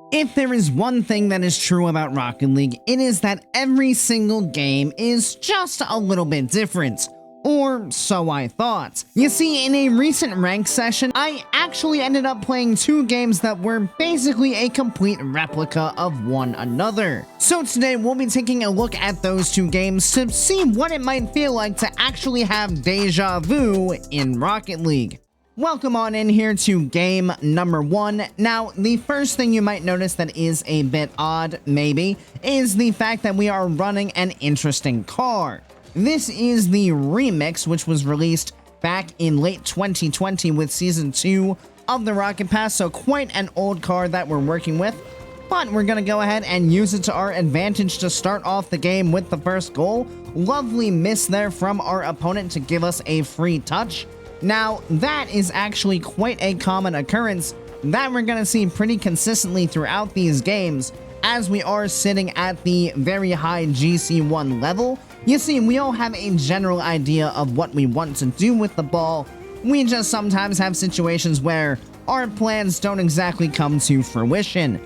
If there is one thing that is true about Rocket League, it is that every single game is just a little bit different. Or so I thought. You see, in a recent rank session, I actually ended up playing 2 games that were basically a complete replica of one another. So today we'll be taking a look at those 2 games to see what it might feel like to actually have deja vu in Rocket League. Welcome on in here to game number 1. Now, the first thing you might notice that is a bit odd, maybe, is the fact that we are running an interesting car. This is the remix, which was released back in late 2020 with Season 2 of the Rocket Pass, so quite an old car that we're working with. But we're going to go ahead and use it to our advantage to start off the game with the first goal. Lovely miss there from our opponent to give us a free touch. Now, that is actually quite a common occurrence that we're going to see pretty consistently throughout these games, as we are sitting at the very high GC1 level. You see, we all have a general idea of what we want to do with the ball. We just sometimes have situations where our plans don't exactly come to fruition.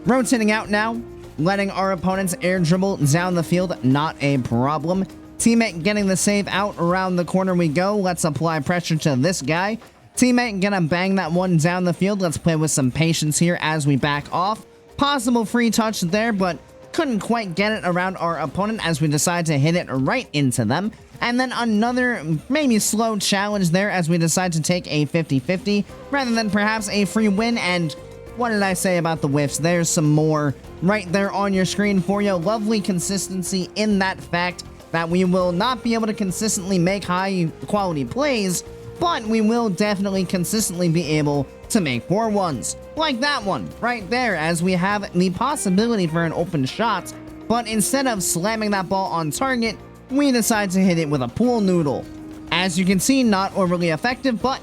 Rotating out now, letting our opponents air dribble down the field, not a problem. Teammate getting the save out, around the corner we go. Let's apply pressure to this guy. Teammate gonna bang that one down the field. Let's play with some patience here as we back off. Possible free touch there, but couldn't quite get it around our opponent as we decide to hit it right into them. And then another maybe slow challenge there as we decide to take a 50-50 rather than perhaps a free win. And what did I say about the whiffs? There's some more right there on your screen for you. Lovely consistency in that fact that we will not be able to consistently make high quality plays, but we will definitely consistently be able to make 4-1s. Like that one right there, as we have the possibility for an open shot, but instead of slamming that ball on target, we decide to hit it with a pool noodle. As you can see, not overly effective, but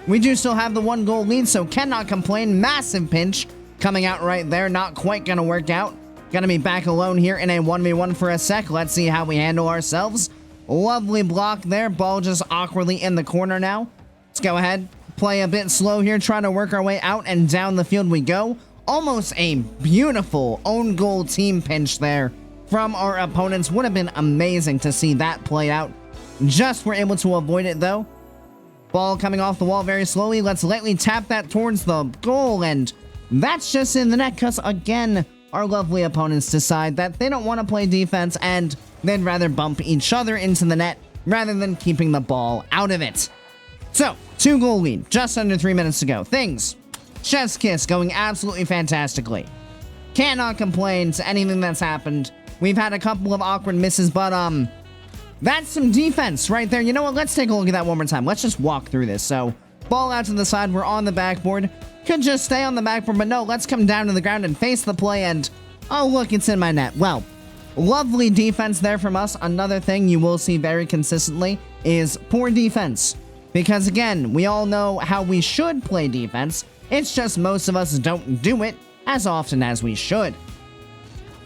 we do still have the 1 goal lead, so cannot complain. Massive pinch coming out right there, not quite gonna work out. Gonna be back alone here in a 1v1 for a sec. Let's see how we handle ourselves. Lovely block there. Ball just awkwardly in the corner now. Let's go ahead. Play a bit slow here. Trying to work our way out and down the field we go. Almost a beautiful own goal team pinch there from our opponents. Would have been amazing to see that play out. Just were able to avoid it though. Ball coming off the wall very slowly. Let's lightly tap that towards the goal. And that's just in the net because again, our lovely opponents decide that they don't want to play defense and they'd rather bump each other into the net rather than keeping the ball out of it. So, 2 goal lead, just under 3 minutes to go. Things, chef's kiss, going absolutely fantastically. Cannot complain to anything that's happened. We've had a couple of awkward misses, but that's some defense right there. You know what, let's take a look at that one more time. Let's just walk through this. So, ball out to the side, we're on the backboard. Could just stay on the backboard, but no, let's come down to the ground and face the play, and oh look, it's in my net. Well, lovely defense there from us. Another thing you will see very consistently is poor defense. Because again, we all know how we should play defense. It's just most of us don't do it as often as we should.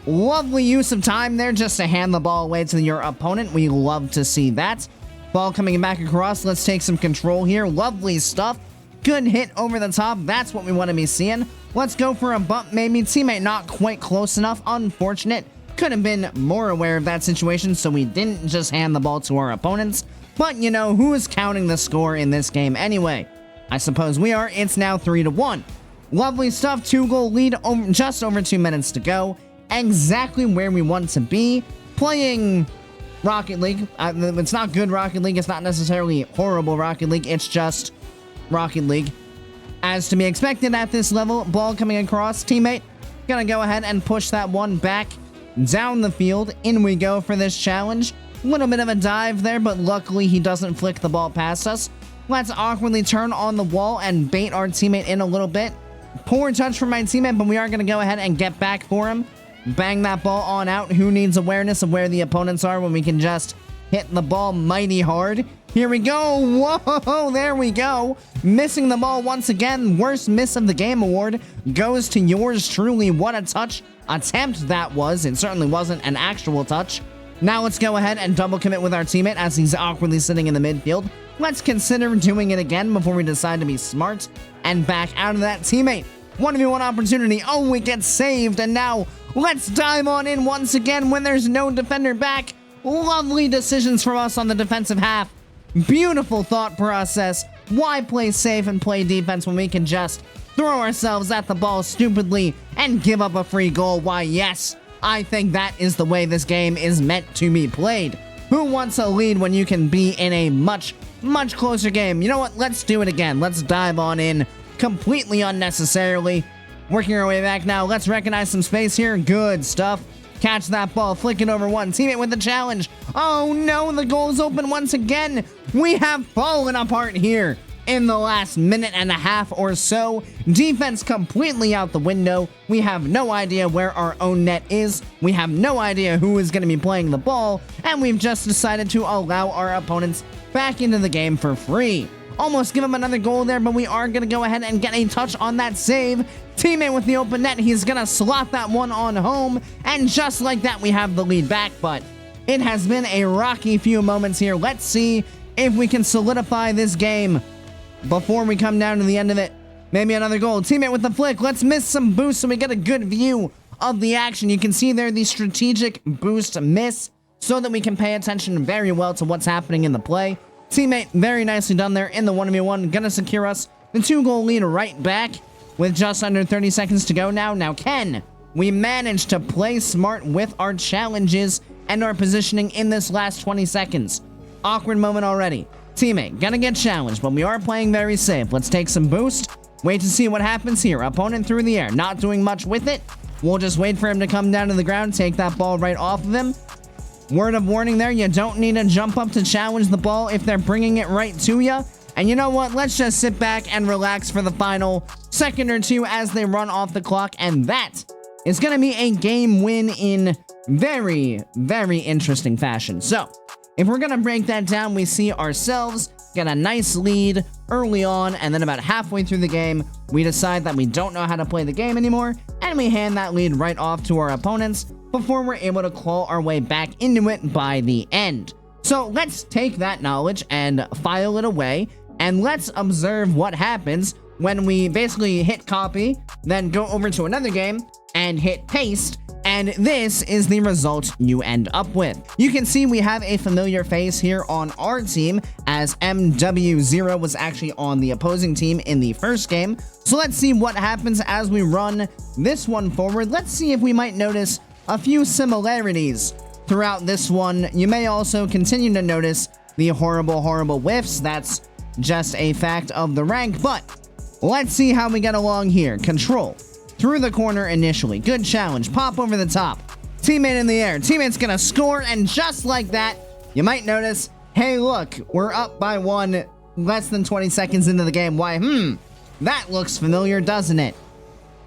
Lovely use of time there just to hand the ball away to your opponent. We love to see that. Ball coming back across. Let's take some control here. Lovely stuff. Good hit over the top. That's what we want to be seeing. Let's go for a bump maybe. Teammate not quite close enough. Unfortunate. Could have been more aware of that situation, so we didn't just hand the ball to our opponents. But you know, who is counting the score in this game anyway? I suppose we are. It's now 3-1. Lovely stuff. 2 goal lead. Just over 2 minutes to go. Exactly where we want to be. Playing Rocket League. It's not good Rocket League. It's not necessarily horrible Rocket League. It's just Rocket League. As to be expected at this level. Ball coming across. Teammate gonna go ahead and push that one back down the field. In we go for this challenge. Little bit of a dive there, but luckily he doesn't flick the ball past us. Let's awkwardly turn on the wall and bait our teammate in a little bit. Poor touch from my teammate, but we are gonna go ahead and get back for him. Bang that ball on out. Who needs awareness of where the opponents are when we can just hit the ball mighty hard? Here we go. Whoa, there we go. Missing the ball once again. Worst miss of the game award goes to yours truly. What a touch attempt that was. It certainly wasn't an actual touch. Now let's go ahead and double commit with our teammate as he's awkwardly sitting in the midfield. Let's consider doing it again before we decide to be smart and back out of that. Teammate 1v1 opportunity. Oh, it gets saved, and now let's dive on in once again when there's no defender back. Lovely decisions from us on the defensive half. Beautiful thought process. Why play safe and play defense when we can just throw ourselves at the ball stupidly and give up a free goal? Why, yes, I think that is the way this game is meant to be played. Who wants a lead when you can be in a much closer game? You know what? Let's do it again. Let's dive on in completely unnecessarily. Working our way back now. Let's recognize some space here. Good stuff. Catch that ball. Flick it over one. Teammate with the challenge. Oh no, the goal's open once again. We have fallen apart here in the last minute and a half or so. Defense completely out the window. We have no idea where our own net is. We have no idea who is going to be playing the ball. And we've just decided to allow our opponents back into the game for free. Almost give him another goal there, but we are going to go ahead and get a touch on that save. Teammate with the open net, he's going to slot that one on home. And just like that, we have the lead back, but it has been a rocky few moments here. Let's see if we can solidify this game before we come down to the end of it. Maybe another goal. Teammate with the flick. Let's miss some boost so we get a good view of the action. You can see there the strategic boost miss so that we can pay attention very well to what's happening in the play. Teammate, very nicely done there in the 1v1. Gonna secure us the 2-goal lead right back with just under 30 seconds to go now. Now, can we manage to play smart with our challenges and our positioning in this last 20 seconds? Awkward moment already. Teammate, gonna get challenged, but we are playing very safe. Let's take some boost. Wait to see what happens here. Opponent through the air, not doing much with it. We'll just wait for him to come down to the ground, take that ball right off of him. Word of warning there, you don't need to jump up to challenge the ball if they're bringing it right to you. And you know what? Let's just sit back and relax for the final second or two as they run off the clock. And that is going to be a game win in very, very interesting fashion. So, if we're going to break that down, we see ourselves get a nice lead early on, and then about halfway through the game, we decide that we don't know how to play the game anymore, and we hand that lead right off to our opponents before we're able to claw our way back into it by the end. So let's take that knowledge and file it away, and let's observe what happens when we basically hit copy, then go over to another game and hit paste, and this is the result you end up with. You can see we have a familiar face here on our team, as MW0 was actually on the opposing team in the first game. So let's see what happens as we run this one forward. Let's see if we might notice a few similarities throughout this one. You may also continue to notice the horrible whiffs. That's just a fact of the rank, but let's see how we get along here. Control. Through the corner initially. Good challenge. Pop over the top. Teammate in the air. Teammate's gonna score, and just like that, you might notice, hey look, we're up by one less than 20 seconds into the game. Why, that looks familiar, doesn't it?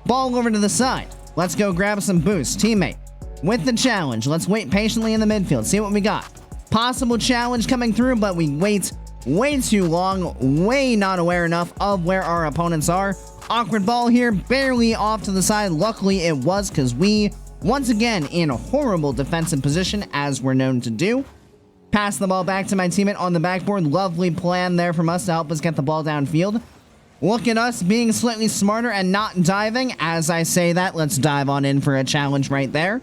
Ball over to the side. Let's go grab some boost. Teammate with the challenge. Let's wait patiently in the midfield. See what we got. Possible challenge coming through, but we wait way too long. Way not aware enough of where our opponents are. Awkward ball here, barely off to the side. Luckily it was, because we, once again, in a horrible defensive position, as we're known to do. Pass the ball back to my teammate on the backboard. Lovely plan there from us to help us get the ball downfield. Look at us being slightly smarter and not diving. As I say that, let's dive on in for a challenge right there.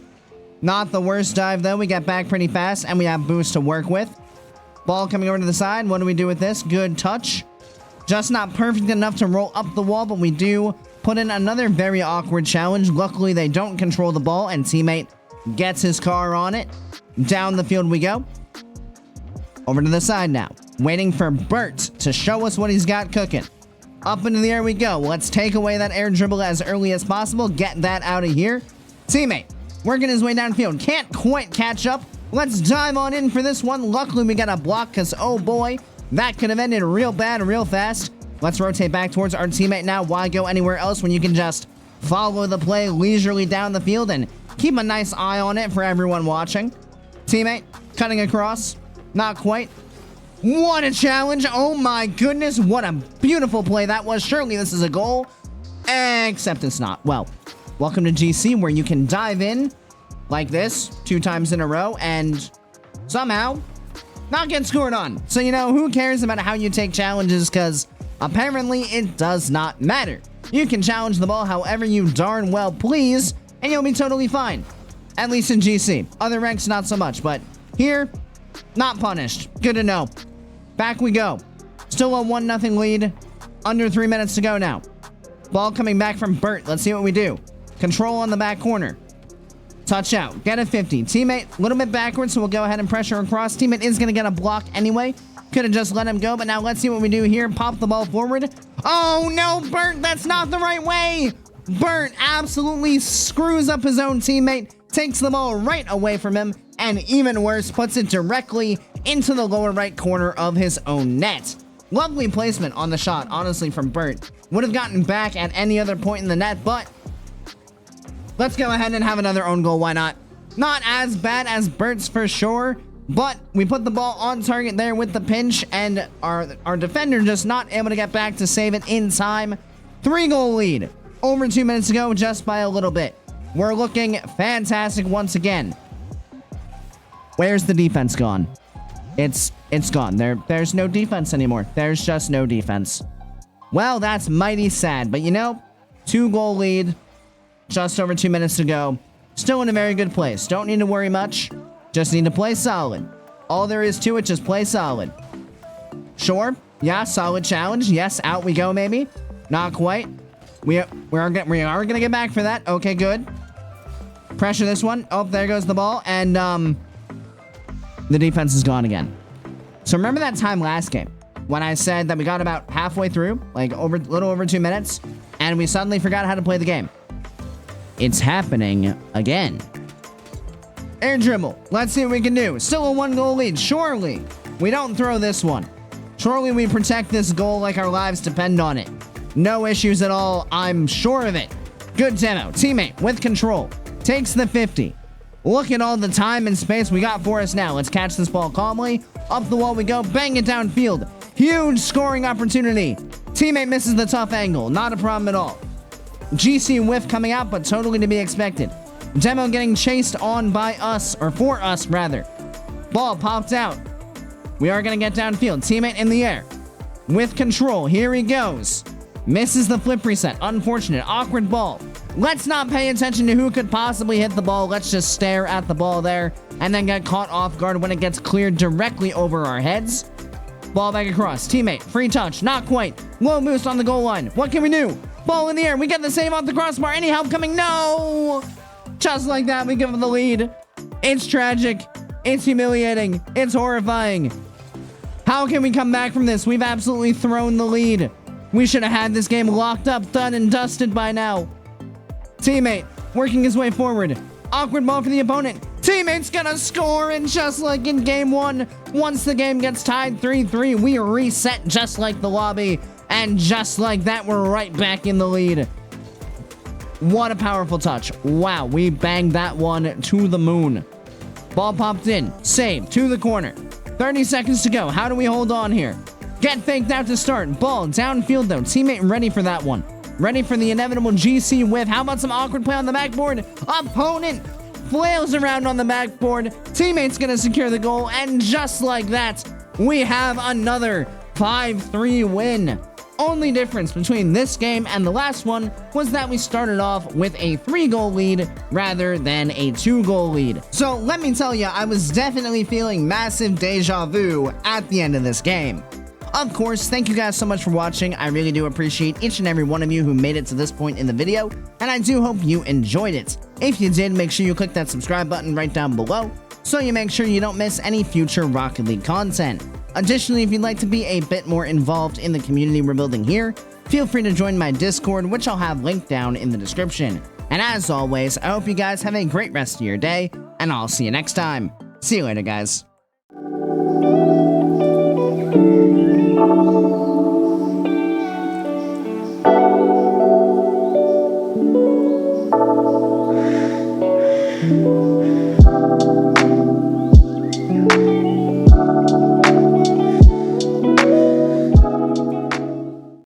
Not the worst dive, though. We get back pretty fast, and we have boost to work with. Ball coming over to the side. What do we do with this? Good touch. Just not perfect enough to roll up the wall, but we do put in another very awkward challenge. Luckily, they don't control the ball, and teammate gets his car on it. Down the field we go. Over to the side now. Waiting for Bert to show us what he's got cooking. Up into the air we go. Let's take away that air dribble as early as possible. Get that out of here. Teammate working his way downfield. Can't quite catch up. Let's dive on in for this one. Luckily, we got a block, because, oh boy, that could have ended real bad, real fast. Let's rotate back towards our teammate now. Why go anywhere else when you can just follow the play leisurely down the field and keep a nice eye on it for everyone watching? Teammate cutting across. Not quite. What a challenge. Oh my goodness. What a beautiful play that was. Surely this is a goal. Except it's not. Well, welcome to GC, where you can dive in like this 2 times in a row and somehow not get scored on. So, you know, who cares about how you take challenges, because Apparently, it does not matter. You can challenge the ball however you darn well please, and you'll be totally fine. At least in GC. Other ranks, not so much, but here, not punished. Good to know. Back we go. Still a 1-0 lead. Under 3 minutes to go now. Ball coming back from Bert. Let's see what we do. Control on the back corner. Touch out. Get a 50. Teammate, a little bit backwards, so we'll go ahead and pressure across. Teammate is going to get a block anyway. Could have just let him go, but now let's see what we do here. Pop the ball forward. Oh, no, Bert, that's not the right way. Bert absolutely screws up his own teammate, takes the ball right away from him, and even worse, puts it directly into the lower right corner of his own net. Lovely placement on the shot, honestly, from Bert. Would have gotten back at any other point in the net, but let's go ahead and have another own goal. Why not? Not as bad as Bert's for sure, but we put the ball on target there with the pinch, and our defender just not able to get back to save it in time. 3-goal lead. Over 2 minutes to go, just by a little bit. We're looking fantastic once again. Where's the defense gone? It's gone. There's no defense anymore. There's just no defense. Well, that's mighty sad, but you know, 2-goal lead. Just over 2 minutes to go. Still in a very good place. Don't need to worry much. Just need to play solid. All there is to it, just play solid. Sure. Yeah, solid challenge. Yes, out we go, maybe. Not quite. We are gonna get back for that. Okay, good. Pressure this one. Oh, there goes the ball. And, the defense is gone again. So remember that time last game when I said that we got about halfway through, like a little over 2 minutes, and we suddenly forgot how to play the game? It's happening again. Air dribble. Let's see what we can do. Still a 1-goal lead. Surely we don't throw this one. Surely we protect this goal like our lives depend on it. No issues at all. I'm sure of it. Good demo. Teammate with control. Takes the 50. Look at all the time and space we got for us now. Let's catch this ball calmly. Up the wall we go. Bang it downfield. Huge scoring opportunity. Teammate misses the tough angle. Not a problem at all. GC whiff coming out, but totally to be expected. Demo getting chased on by us, or for us, rather. Ball popped out. We are going to get downfield. Teammate in the air. With control. Here he goes. Misses the flip reset. Unfortunate. Awkward ball. Let's not pay attention to who could possibly hit the ball. Let's just stare at the ball there and then get caught off guard when it gets cleared directly over our heads. Ball back across. Teammate. Free touch. Not quite. Low boost on the goal line. What can we do? Ball in the air. We get the save off the crossbar. Any help coming? No! Just like that, we give them the lead. It's tragic. It's humiliating. It's horrifying. How can we come back from this? We've absolutely thrown the lead. We should have had this game locked up, done and dusted by now. Teammate working his way forward. Awkward ball for the opponent. Teammate's gonna score, and just like in game 1, once the game gets tied 3-3, we reset just like the lobby, and just like that, we're right back in the lead. What a powerful touch. Wow, we banged that one to the moon. Ball popped in. Save to the corner. 30 seconds to go. How do we hold on here? Get faked out to start. Ball downfield though. Teammate ready for that one. Ready for the inevitable GC whiff. How about some awkward play on the backboard? Opponent flails around on the backboard. Teammate's gonna secure the goal. And just like that, we have another 5-3 win. Only difference between this game and the last one was that we started off with a 3-goal lead rather than a 2-goal lead. So let me tell you, I was definitely feeling massive deja vu at the end of this game. Of course, thank you guys so much for watching. I really do appreciate each and every one of you who made it to this point in the video, and I do hope you enjoyed it. If you did, make sure you click that subscribe button right down below so you make sure you don't miss any future Rocket League content. Additionally, if you'd like to be a bit more involved in the community we're building here, feel free to join my Discord, which I'll have linked down in the description. And as always, I hope you guys have a great rest of your day, and I'll see you next time. See you later, guys. Thank you.